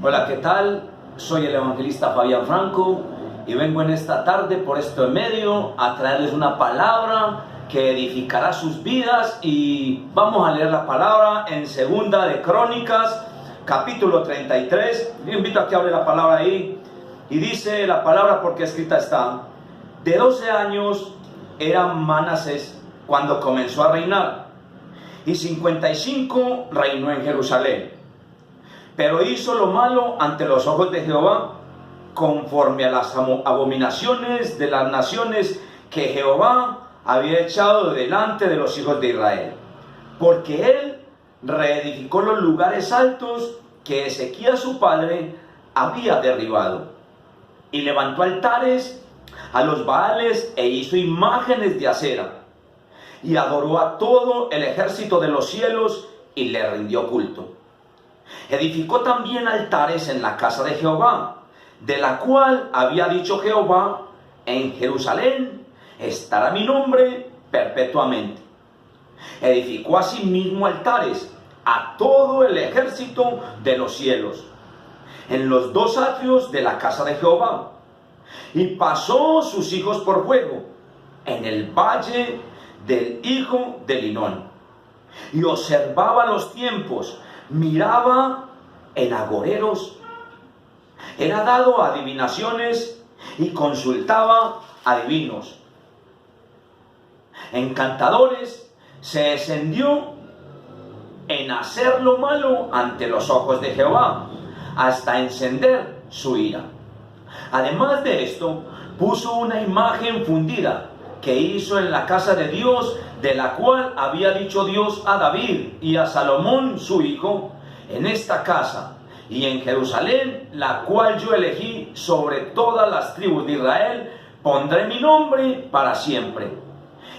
Hola, ¿qué tal? Soy el evangelista Fabián Franco y vengo en esta tarde por este medio a traerles una palabra que edificará sus vidas, y vamos a leer la palabra en Segunda de Crónicas, capítulo 33. Yo invito a que hable la palabra ahí, y dice la palabra, porque escrita está: de 12 años era Manasés cuando comenzó a reinar, y 55 reinó en Jerusalén. Pero hizo lo malo ante los ojos de Jehová, conforme a las abominaciones de las naciones que Jehová había echado delante de los hijos de Israel. Porque él reedificó los lugares altos que Ezequías su padre había derribado, y levantó altares a los Baales e hizo imágenes de acera, y adoró a todo el ejército de los cielos y le rindió culto. Edificó también altares en la casa de Jehová, de la cual había dicho Jehová: en Jerusalén estará mi nombre perpetuamente. Edificó asimismo altares a todo el ejército de los cielos, en los dos atrios de la casa de Jehová, y pasó sus hijos por fuego en el valle del hijo de Linón, y observaba los tiempos, miraba en agoreros, era dado a adivinaciones y consultaba adivinos. Encantadores, se extendió en hacer lo malo ante los ojos de Jehová, hasta encender su ira. Además de esto, puso una imagen fundida que hizo en la casa de Dios, de la cual había dicho Dios a David y a Salomón su hijo: en esta casa y en Jerusalén, la cual yo elegí sobre todas las tribus de Israel, pondré mi nombre para siempre,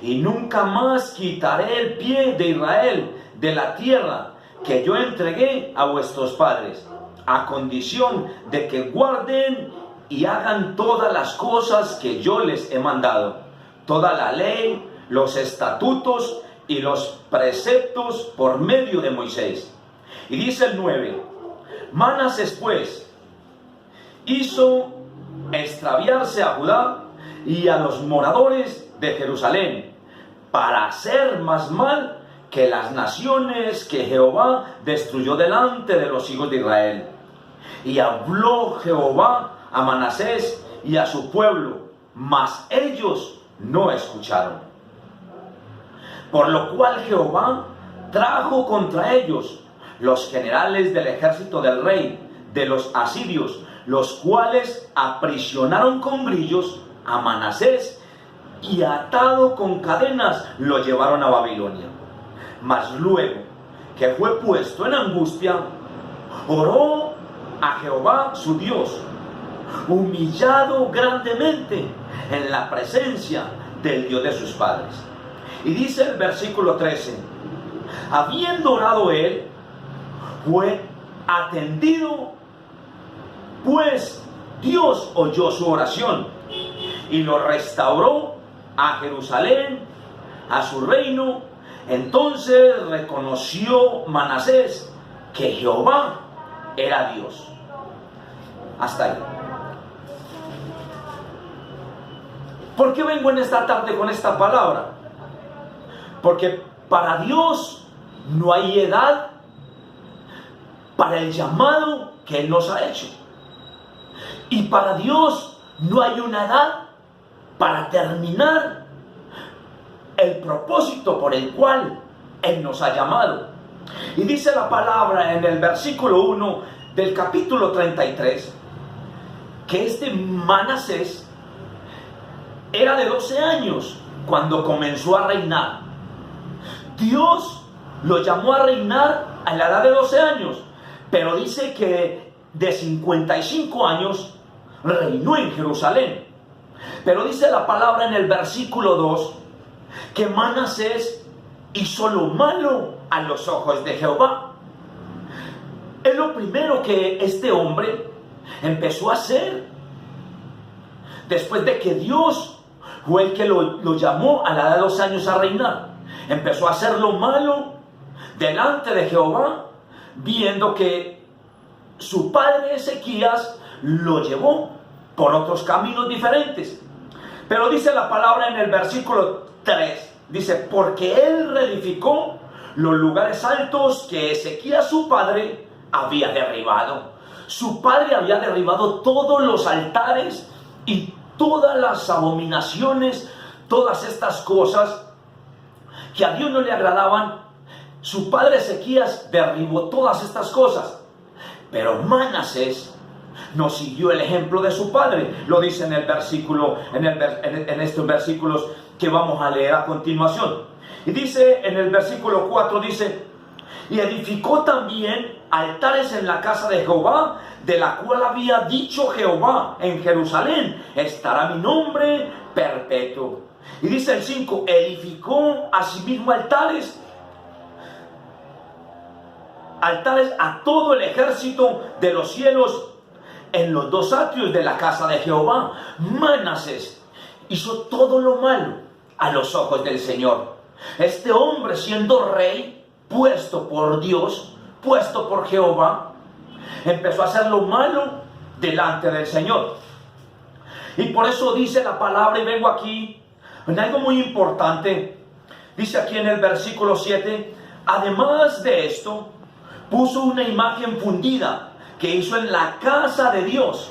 y nunca más quitaré el pie de Israel de la tierra que yo entregué a vuestros padres, a condición de que guarden y hagan todas las cosas que yo les he mandado, toda la ley, los estatutos y los preceptos por medio de Moisés. Y dice el 9: Manasés pues hizo extraviarse a Judá y a los moradores de Jerusalén, para hacer más mal que las naciones que Jehová destruyó delante de los hijos de Israel. Y habló Jehová a Manasés y a su pueblo, mas ellos no escucharon. Por lo cual Jehová trajo contra ellos los generales del ejército del rey de los asirios, los cuales aprisionaron con grillos a Manasés, y atado con cadenas lo llevaron a Babilonia. Mas luego que fue puesto en angustia, oró a Jehová su Dios, humillado grandemente en la presencia del Dios de sus padres. Y dice el versículo 13: habiendo orado él, fue atendido, pues Dios oyó su oración y lo restauró a Jerusalén, a su reino. Entonces reconoció Manasés que Jehová era Dios. Hasta ahí. ¿Por qué vengo en esta tarde con esta palabra? Porque para Dios no hay edad para el llamado que Él nos ha hecho. Y para Dios no hay una edad para terminar el propósito por el cual Él nos ha llamado. Y dice la palabra en el versículo 1 del capítulo 33, que este Manasés era de 12 años cuando comenzó a reinar. Dios lo llamó a reinar a la edad de 12 años, pero dice que de 55 años reinó en Jerusalén. Pero dice la palabra en el versículo 2 que Manasés hizo lo malo a los ojos de Jehová. Es lo primero que este hombre empezó a hacer después de que Dios fue el que lo llamó a la edad de 12 años a reinar. Empezó a hacer lo malo delante de Jehová, viendo que su padre Ezequías lo llevó por otros caminos diferentes. Pero dice la palabra en el versículo 3, dice, porque él reedificó los lugares altos que Ezequías su padre había derribado. Su padre había derribado todos los altares y todas las abominaciones, todas estas cosas que a Dios no le agradaban. Su padre Ezequías derribó todas estas cosas. Pero Manasés no siguió el ejemplo de su padre. Lo dice en el versículo, en estos versículos que vamos a leer a continuación. Y dice en el versículo 4, dice, y edificó también altares en la casa de Jehová, de la cual había dicho Jehová, en Jerusalén estará mi nombre perpetuo. Y dice el 5, edificó asimismo altares a todo el ejército de los cielos en los dos atrios de la casa de Jehová. Manasés hizo todo lo malo a los ojos del Señor. Este hombre, siendo rey, puesto por Dios, puesto por Jehová, empezó a hacer lo malo delante del Señor. Y por eso dice la palabra, y vengo aquí en algo muy importante. Dice aquí en el versículo 7, además de esto, puso una imagen fundida que hizo en la casa de Dios,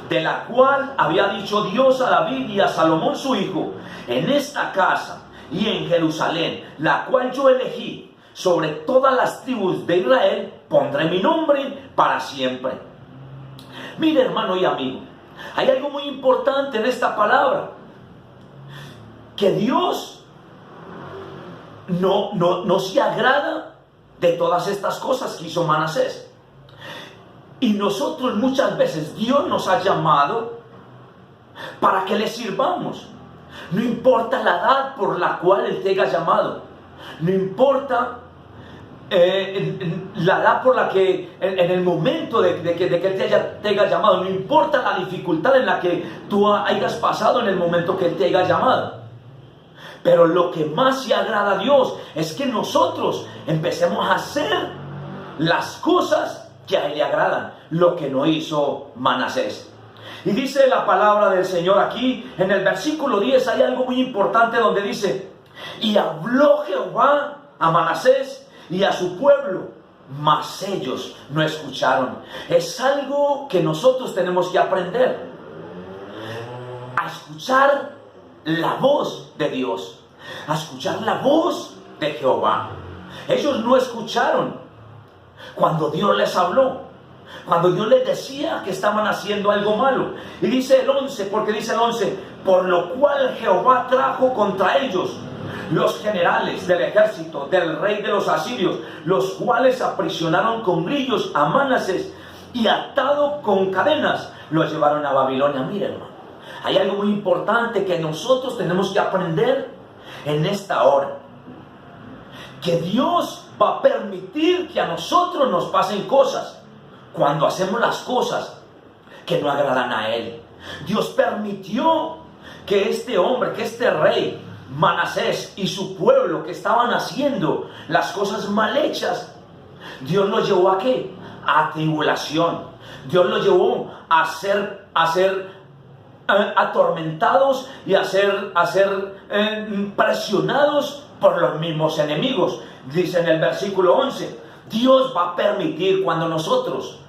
de la cual había dicho Dios a David y a Salomón su hijo, en esta casa y en Jerusalén, la cual yo elegí, sobre todas las tribus de Israel, pondré mi nombre para siempre. Mire, hermano y amigo, hay algo muy importante en esta palabra, que Dios no se agrada de todas estas cosas que hizo Manasés. Y nosotros muchas veces Dios nos ha llamado para que le sirvamos. No importa la edad por la cual Él te haya llamado. No importa la edad por la que, en el momento de que Él te haya llamado. No importa la dificultad en la que tú hayas pasado en el momento que Él te haya llamado. Pero lo que más se agrada a Dios es que nosotros empecemos a hacer las cosas que a Él le agradan, lo que no hizo Manasés. Y dice la palabra del Señor aquí, en el versículo 10, hay algo muy importante donde dice, y habló Jehová a Manasés y a su pueblo, mas ellos no escucharon. Es algo que nosotros tenemos que aprender, a escuchar la voz de Dios, a escuchar la voz de Jehová. Ellos no escucharon cuando Dios les habló, cuando Dios les decía que estaban haciendo algo malo. Y dice el 11, porque dice el 11, por lo cual Jehová trajo contra ellos los generales del ejército del rey de los asirios, los cuales aprisionaron con grillos a Manasés y atado con cadenas lo llevaron a Babilonia. Miren, hermano, hay algo muy importante que nosotros tenemos que aprender en esta hora, que Dios va a permitir que a nosotros nos pasen cosas cuando hacemos las cosas que no agradan a Él. Dios permitió que este hombre, que este rey Manasés y su pueblo que estaban haciendo las cosas mal hechas, Dios los llevó ¿a qué? A tribulación. Dios los llevó a ser atormentados y a ser presionados por los mismos enemigos. Dice en el versículo 11, Dios va a permitir cuando nosotros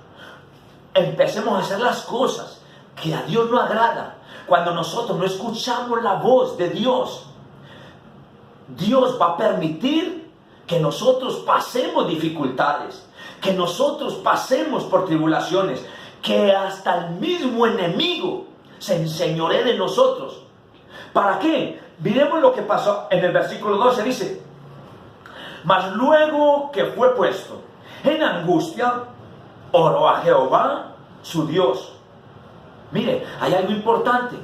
empecemos a hacer las cosas que a Dios no agrada, cuando nosotros no escuchamos la voz de Dios, Dios va a permitir que nosotros pasemos dificultades, que nosotros pasemos por tribulaciones, que hasta el mismo enemigo se enseñoree de nosotros. ¿Para qué? Miremos lo que pasó en el versículo 12, dice, mas luego que fue puesto en angustia, oró a Jehová su Dios. Mire, hay algo importante,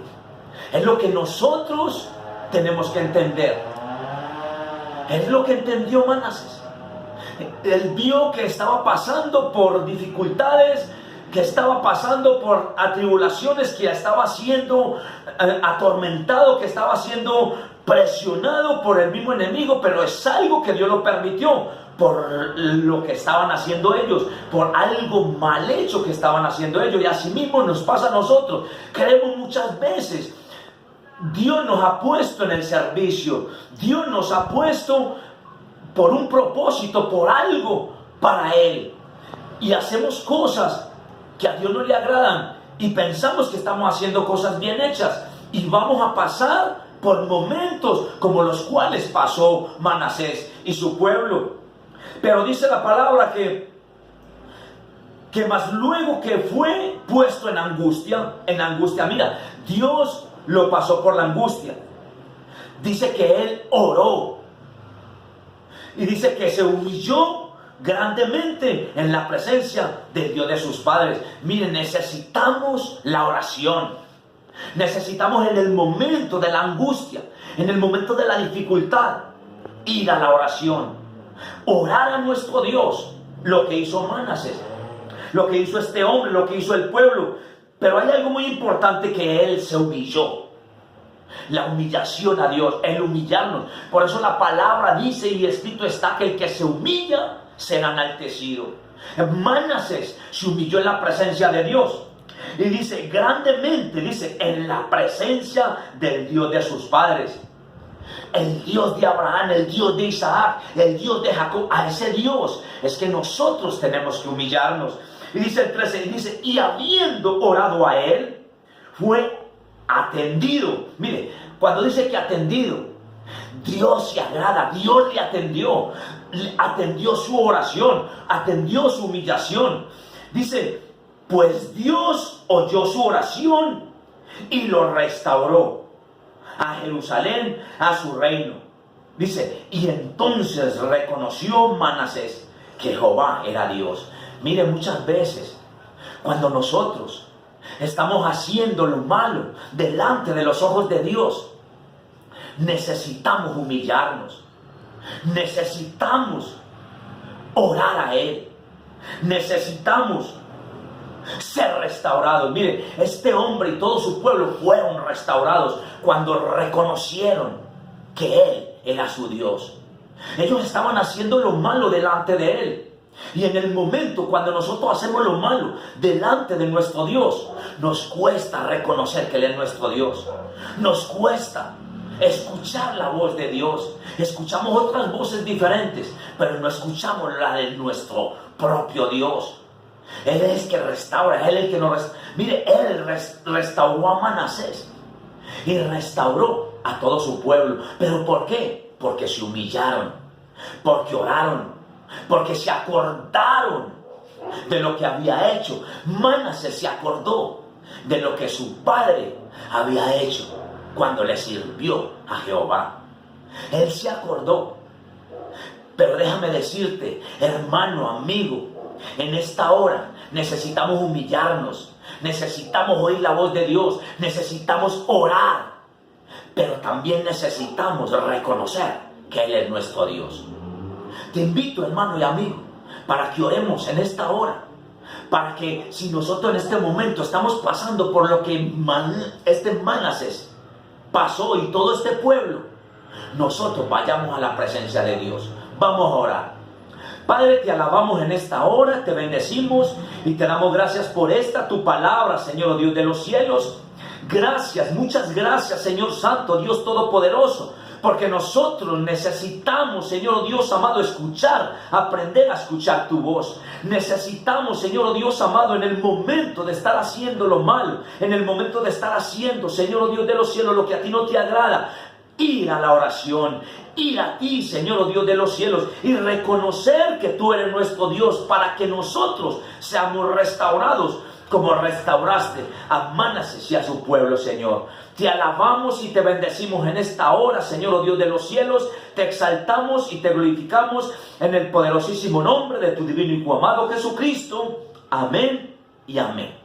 es lo que nosotros tenemos que entender. Es lo que entendió Manasés. Él vio que estaba pasando por dificultades, que estaba pasando por atribulaciones, que estaba siendo atormentado, que estaba siendo presionado por el mismo enemigo, pero es algo que Dios lo permitió. por lo que estaban haciendo ellos, por algo mal hecho que estaban haciendo ellos. Y así mismo nos pasa a nosotros. Creemos muchas veces, Dios nos ha puesto en el servicio, Dios nos ha puesto por un propósito, por algo para Él. Y hacemos cosas que a Dios no le agradan y pensamos que estamos haciendo cosas bien hechas. Y vamos a pasar por momentos como los cuales pasó Manasés y su pueblo. Pero dice la palabra que más luego que fue puesto en angustia, mira, Dios lo pasó por la angustia. Dice que él oró. Y dice que se humilló grandemente en la presencia del Dios de sus padres. Miren, necesitamos la oración. Necesitamos en el momento de la angustia, en el momento de la dificultad, ir a la oración. Orar a nuestro Dios, lo que hizo Manasés, lo que hizo este hombre, lo que hizo el pueblo. Pero hay algo muy importante, que él se humilló. La humillación a Dios, el humillarnos. Por eso la palabra dice, y escrito está, que el que se humilla será enaltecido. Manasés se humilló en la presencia de Dios. Y dice, grandemente, dice, en la presencia del Dios de sus padres. El Dios de Abraham, el Dios de Isaac, el Dios de Jacob. A ese Dios es que nosotros tenemos que humillarnos. Y dice el 13, dice, y habiendo orado a él, fue atendido. Mire, cuando dice que atendido, Dios se agrada, Dios le atendió su oración, atendió su humillación. Dice, pues Dios oyó su oración y lo restauró a Jerusalén, a su reino. Dice, y entonces reconoció Manasés que Jehová era Dios. Mire, muchas veces cuando nosotros estamos haciendo lo malo delante de los ojos de Dios, necesitamos humillarnos, necesitamos orar a Él, necesitamos ser restaurados. Mire, este hombre y todo su pueblo fueron restaurados cuando reconocieron que Él era su Dios. Ellos estaban haciendo lo malo delante de Él. Y en el momento cuando nosotros hacemos lo malo delante de nuestro Dios, nos cuesta reconocer que Él es nuestro Dios. Nos cuesta escuchar la voz de Dios. Escuchamos otras voces diferentes, pero no escuchamos la de nuestro propio Dios. Él es el que restaura, Él es el que nos restaura. Mire, Él restauró a Manasés y restauró a todo su pueblo. ¿Pero por qué? Porque se humillaron, porque oraron, porque se acordaron de lo que había hecho. Manasés se acordó de lo que su padre había hecho cuando le sirvió a Jehová. Él se acordó. Pero déjame decirte, hermano, amigo, en esta hora necesitamos humillarnos, necesitamos oír la voz de Dios, necesitamos orar, pero también necesitamos reconocer que Él es nuestro Dios. Te invito, hermano y amigo, para que oremos en esta hora, para que si nosotros en este momento estamos pasando por lo que este Manasés pasó y todo este pueblo, nosotros vayamos a la presencia de Dios. Vamos a orar. Padre, te alabamos en esta hora, te bendecimos y te damos gracias por esta tu palabra, Señor Dios de los cielos. Gracias, muchas gracias, Señor Santo, Dios Todopoderoso, porque nosotros necesitamos, Señor Dios amado, aprender a escuchar tu voz. Necesitamos, Señor Dios amado, en el momento de estar haciendo lo malo, en el momento de estar haciendo, Señor Dios de los cielos, lo que a ti no te agrada, ir a la oración, ir a ti, Señor Dios de los cielos, y reconocer que tú eres nuestro Dios, para que nosotros seamos restaurados como restauraste a Manasés y a su pueblo, Señor. Te alabamos y te bendecimos en esta hora, Señor Dios de los cielos. Te exaltamos y te glorificamos en el poderosísimo nombre de tu divino Hijo amado Jesucristo. Amén y amén.